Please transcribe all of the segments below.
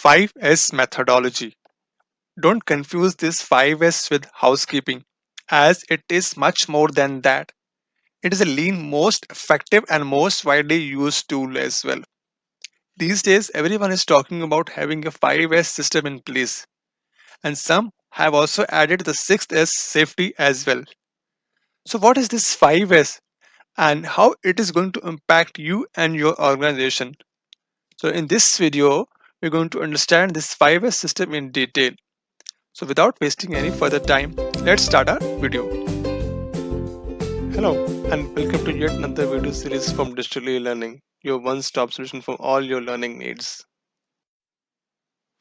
5S methodology. Don't confuse this 5S with housekeeping, as it is much more than that. It is a lean, most effective, and most widely used tool as well. These days, everyone is talking about having a 5S system in place, and some have also added the 6S safety as well. So, what is this 5S and how it is going to impact you and your organization? So, in this video, we're going to understand this 5S system in detail. So without wasting any further time, let's start our video. Hello and welcome to yet another video series from Digital Learning, your one-stop solution for all your learning needs.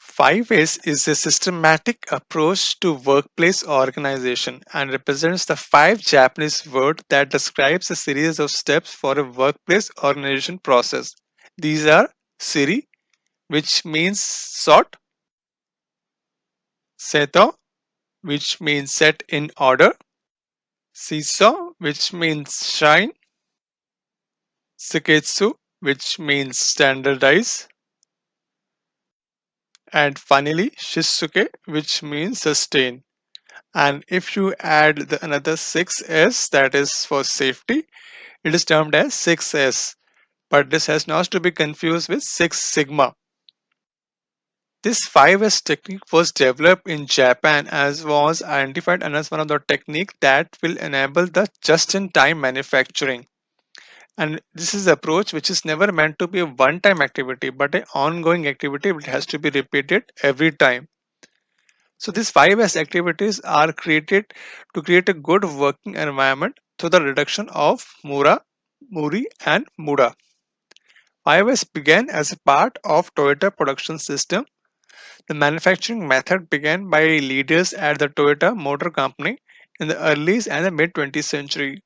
5S is a systematic approach to workplace organization and represents the 5 Japanese words that describes a series of steps for a workplace organization process. These are Seiri, which means sort, Seiton, which means set in order, seisō, which means shine, Seiketsu, which means standardize, and finally Shitsuke, which means sustain. And if you add another 6S, that is for safety, it is termed as 6S. But this has not to be confused with 6 Sigma. This 5S technique was developed in Japan as was identified as one of the techniques that will enable the just-in-time manufacturing. And this is the approach which is never meant to be a one-time activity, but an ongoing activity which has to be repeated every time. So these 5S activities are created to create a good working environment through the reduction of Muri, and Muda. 5S began as a part of Toyota production system. The manufacturing method began by leaders at the Toyota Motor Company in the early and the mid 20th century.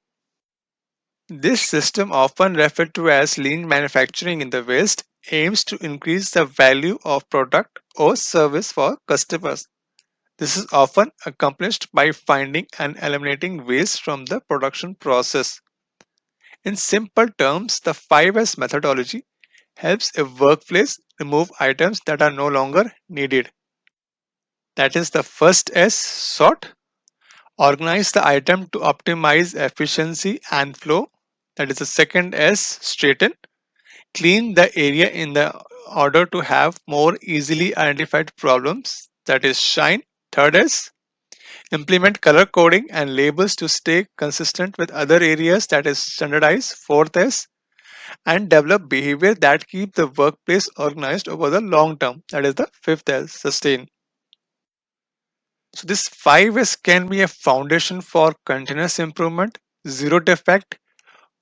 This system, often referred to as lean manufacturing in the West, aims to increase the value of product or service for customers. This is often accomplished by finding and eliminating waste from the production process. In simple terms, the 5S methodology helps a workplace remove items that are no longer needed. That is the first S, sort. Organize the item to optimize efficiency and flow. That is the second S, straighten. Clean the area in the order to have more easily identified problems. That is shine. Third S, implement color coding and labels to stay consistent with other areas. That is standardize. Fourth S, and develop behavior that keep the workplace organized over the long term. That is the fifth S, sustain. So this 5S can be a foundation for continuous improvement, zero defect,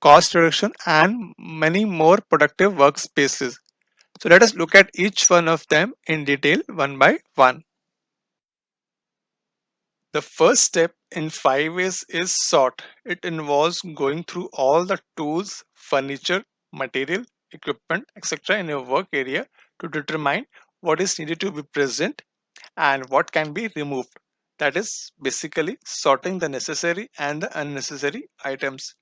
cost reduction, and many more productive workspaces. So let us look at each one of them in detail one by one. The first step in 5S is sort. It involves going through all the tools, furniture, material, equipment, etc. in your work area to determine what is needed to be present and what can be removed. That is basically sorting the necessary and the unnecessary items.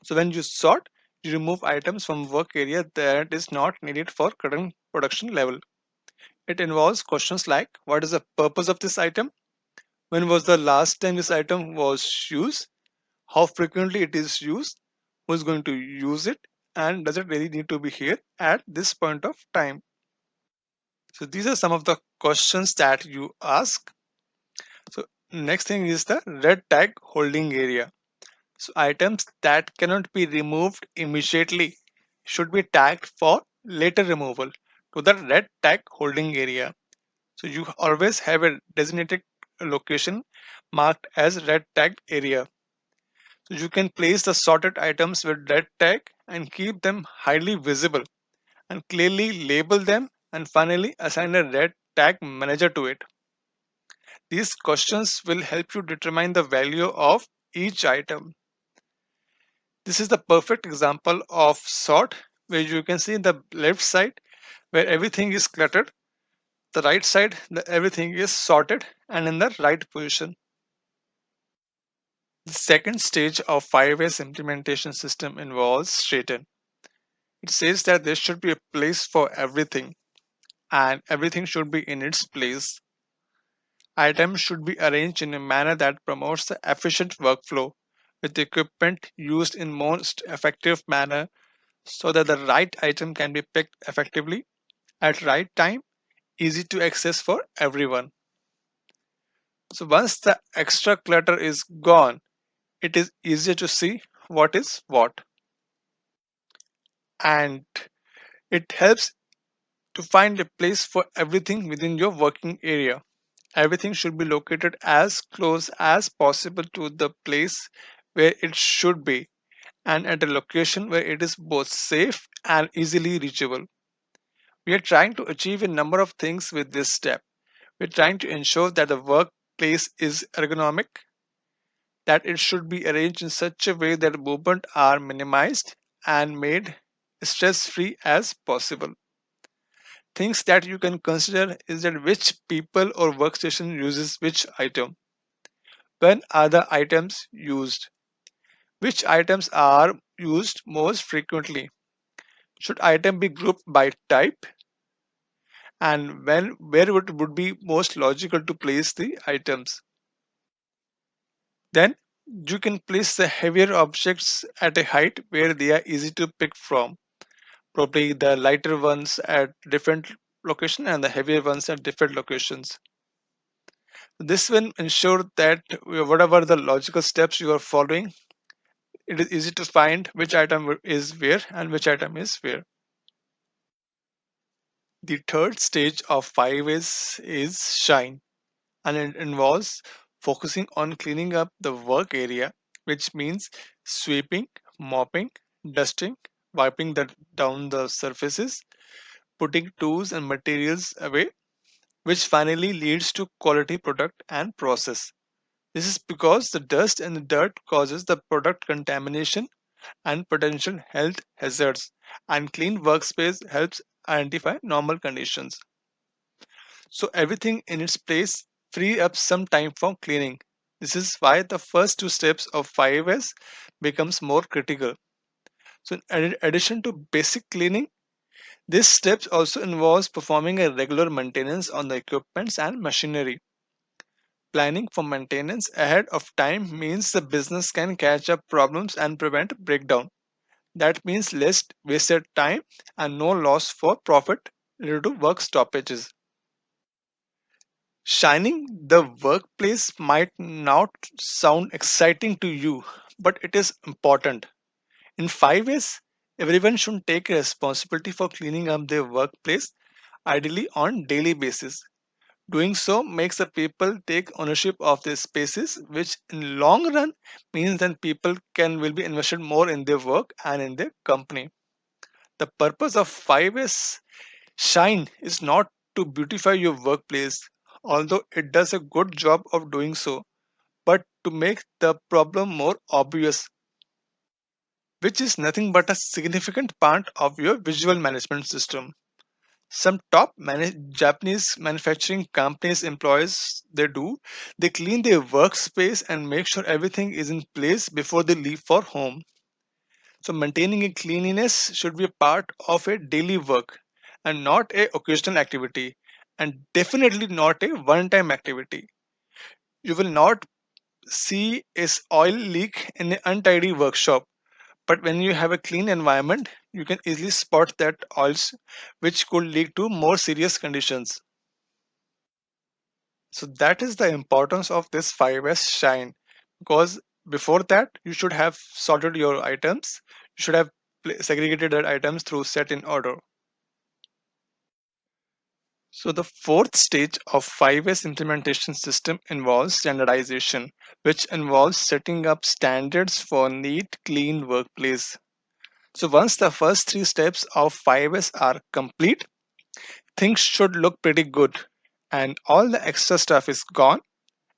So when you sort, you remove items from work area that is not needed for current production level. It involves questions like what is the purpose of this item? When was the last time this item was used? How frequently it is used? Who is going to use it? And does it really need to be here at this point of time? So these are some of the questions that you ask. So next thing is the red tag holding area. So items that cannot be removed immediately should be tagged for later removal to the red tag holding area. So you always have a designated location marked as red tagged area. So you can place the sorted items with red tag and keep them highly visible and clearly label them and finally assign a red tag manager to it. These questions will help you determine the value of each item. This is the perfect example of sort where you can see the left side where everything is cluttered, the right side everything is sorted and in the right position. The second stage of 5S implementation system involves straighten. It says that there should be a place for everything. and everything should be in its place. Items should be arranged in a manner that promotes the efficient workflow with the equipment used in most effective manner so that the right item can be picked effectively at right time, easy to access for everyone. So once the extra clutter is gone, it is easier to see what is what, and it helps to find a place for everything within your working area. Everything should be located as close as possible to the place where it should be and at a location where it is both safe and easily reachable. We are trying to achieve a number of things with this step. We're trying to ensure that the workplace is ergonomic, that it should be arranged in such a way that movement are minimized and made stress free as possible. Things that you can consider is that which people or workstation uses which item, when are the items used, which items are used most frequently, should item be grouped by type, and when where it would be most logical to place the items. Then you can place the heavier objects at a height where they are easy to pick from, probably the lighter ones at different location and the heavier ones at different locations. This will ensure that whatever the logical steps you are following, it is easy to find which item is where and which item is where. The third stage of 5S is shine, and it involves focusing on cleaning up the work area, which means sweeping, mopping, dusting, wiping down the surfaces, putting tools and materials away, which finally leads to quality product and process. This is because the dust and the dirt causes the product contamination and potential health hazards, and clean workspace helps identify normal conditions. So everything in its place free up some time for cleaning. This is why the first two steps of 5S becomes more critical. So in addition to basic cleaning, this steps also involves performing a regular maintenance on the equipments and machinery. Planning for maintenance ahead of time means the business can catch up problems and prevent breakdown. That means less wasted time and no loss for profit due to work stoppages. Shining the workplace might not sound exciting to you, but it is important. In 5 ways, everyone should take responsibility for cleaning up their workplace, ideally on daily basis. Doing so makes the people take ownership of their spaces, which in long run means that people can will be invested more in their work and in their company. The purpose of 5S shine is not to beautify your workplace, although it does a good job of doing so, but to make the problem more obvious, which is nothing but a significant part of your visual management system. Some top Japanese manufacturing companies employees they clean their workspace and make sure everything is in place before they leave for home. So maintaining a cleanliness should be a part of a daily work and not a occasional activity, and definitely not a one time activity. You will not see a oil leak in an untidy workshop, but when you have a clean environment you can easily spot that oils which could lead to more serious conditions. So that is the importance of this 5S shine, because before that you should have sorted your items, you should have segregated the items through set in order. So the fourth stage of 5S implementation system involves standardization, which involves setting up standards for neat, clean workplace. So once the first three steps of 5S are complete, things should look pretty good and all the extra stuff is gone.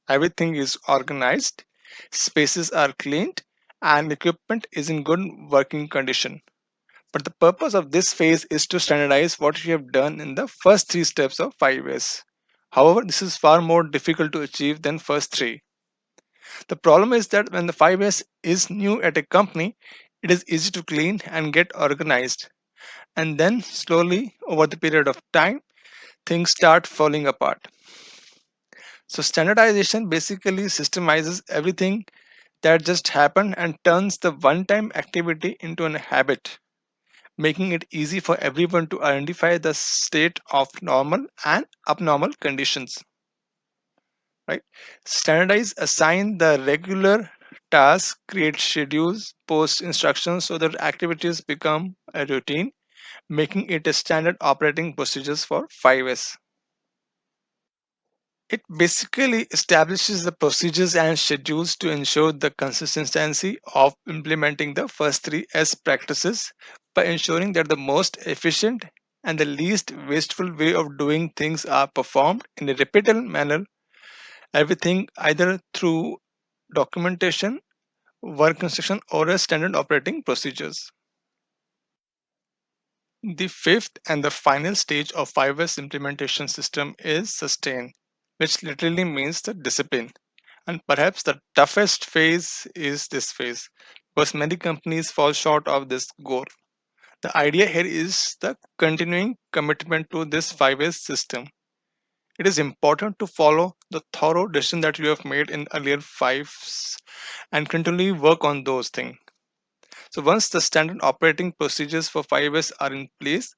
Everything is organized, spaces are cleaned, and equipment is in good working condition. But the purpose of this phase is to standardize what you have done in the first three steps of 5S. However, this is far more difficult to achieve than first three. The problem is that when the 5S is new at a company, it is easy to clean and get organized. And then slowly over the period of time, things start falling apart. So standardization basically systemizes everything that just happened and turns the one-time activity into a habit, making it easy for everyone to identify the state of normal and abnormal conditions. Right? Standardize, assign the regular tasks, create schedules, post instructions so that activities become a routine, making it a standard operating procedures for 5S. It basically establishes the procedures and schedules to ensure the consistency of implementing the first three S practices by ensuring that the most efficient and the least wasteful way of doing things are performed in a repeatable manner, everything either through documentation, work instruction, or a standard operating procedures. The fifth and the final stage of 5S implementation system is sustain, which literally means the discipline. And perhaps the toughest phase is this phase, because many companies fall short of this goal. The idea here is the continuing commitment to this 5S system. It is important to follow the thorough decision that you have made in earlier fives and continually work on those things. So once the standard operating procedures for 5S are in place,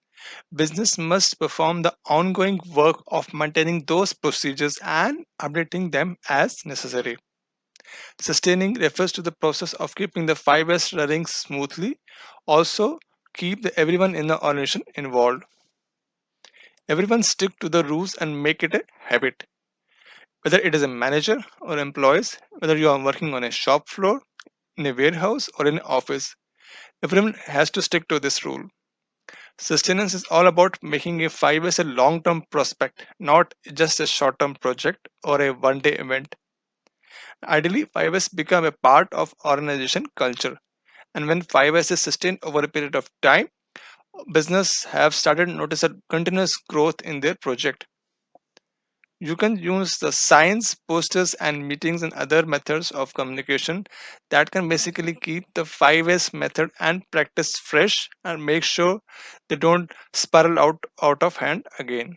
business must perform the ongoing work of maintaining those procedures and updating them as necessary. Sustaining refers to the process of keeping the 5S running smoothly, also keep everyone in the organization involved. Everyone stick to the rules and make it a habit. Whether it is a manager or employees, whether you are working on a shop floor, in a warehouse or in an office, everyone has to stick to this rule. Sustenance is all about making a 5S a long-term prospect, not just a short-term project or a one-day event. Ideally, 5S become a part of organization culture. And when 5S is sustained over a period of time, business have started notice a continuous growth in their project. You can use the signs, posters, and meetings and other methods of communication that can basically keep the 5S method and practice fresh and make sure they don't spiral out of hand again.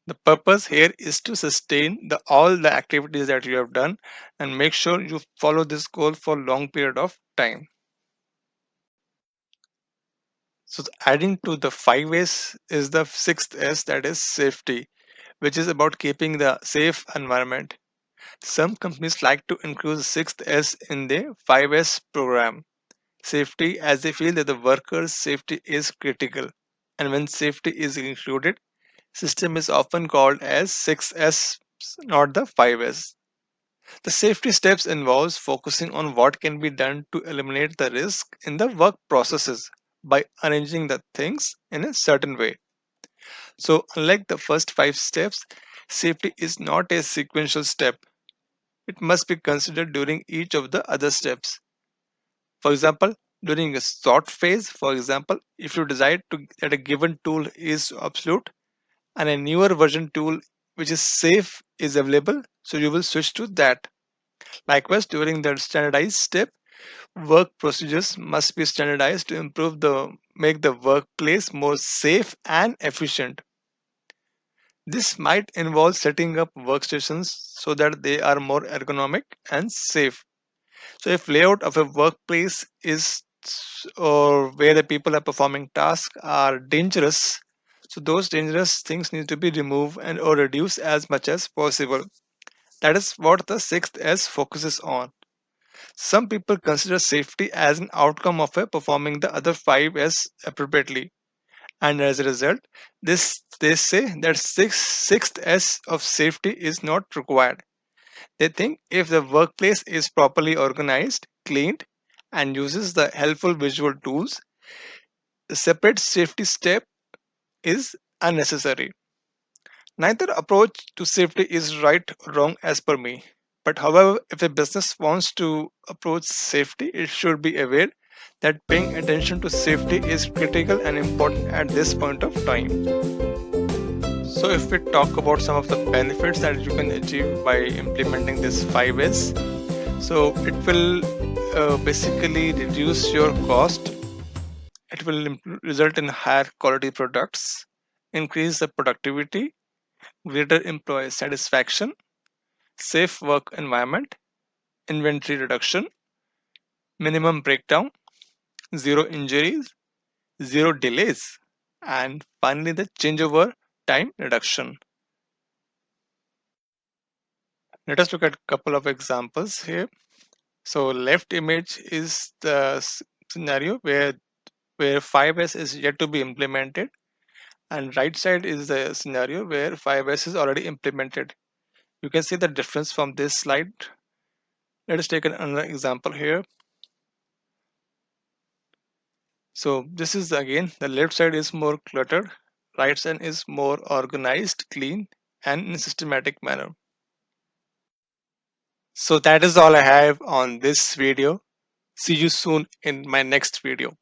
The purpose here is to sustain all the activities that you have done and make sure you follow this goal for long period of time. So adding to the 5S is the sixth S, that is safety, which is about keeping the safe environment. Some companies like to include the sixth S in their 5S program, safety, as they feel that the workers' safety is critical. And when safety is included, system is often called as 6S, not the 5S. The safety steps involves focusing on what can be done to eliminate the risk in the work processes by arranging the things in a certain way. So unlike the first five steps, safety is not a sequential step. It must be considered during each of the other steps. For example, during a sort phase, for example, if you decide that a given tool is obsolete and a newer version tool which is safe is available, so you will switch to that. Likewise, during the standardized step, work procedures must be standardized to make the workplace more safe and efficient. This might involve setting up workstations so that they are more ergonomic and safe. So if layout of a workplace is or where the people are performing tasks are dangerous, so those dangerous things need to be removed and or reduced as much as possible. That is what the sixth S focuses on. Some people consider safety as an outcome of a performing the other five S appropriately, and as a result, they say that sixth S of safety is not required. They think if the workplace is properly organized, cleaned, and uses the helpful visual tools, the separate safety step is unnecessary. Neither approach to safety is right or wrong as per me. But however, if a business wants to approach safety, it should be aware that paying attention to safety is critical and important at this point of time. So if we talk about some of the benefits that you can achieve by implementing this 5S, so it will basically reduce your cost. It will result in higher quality products increase the productivity, greater employee satisfaction, safe work environment, inventory reduction, minimum breakdown, zero injuries, zero delays, and finally the changeover time reduction. Let us look at a couple of examples here. So left image is the scenario where 5S is yet to be implemented, and right side is the scenario where 5S is already implemented. You can see the difference from this slide. Let us take another example here. So this is again, the left side is more cluttered, right side is more organized, clean, and in a systematic manner. So that is all I have on this video. See you soon in my next video.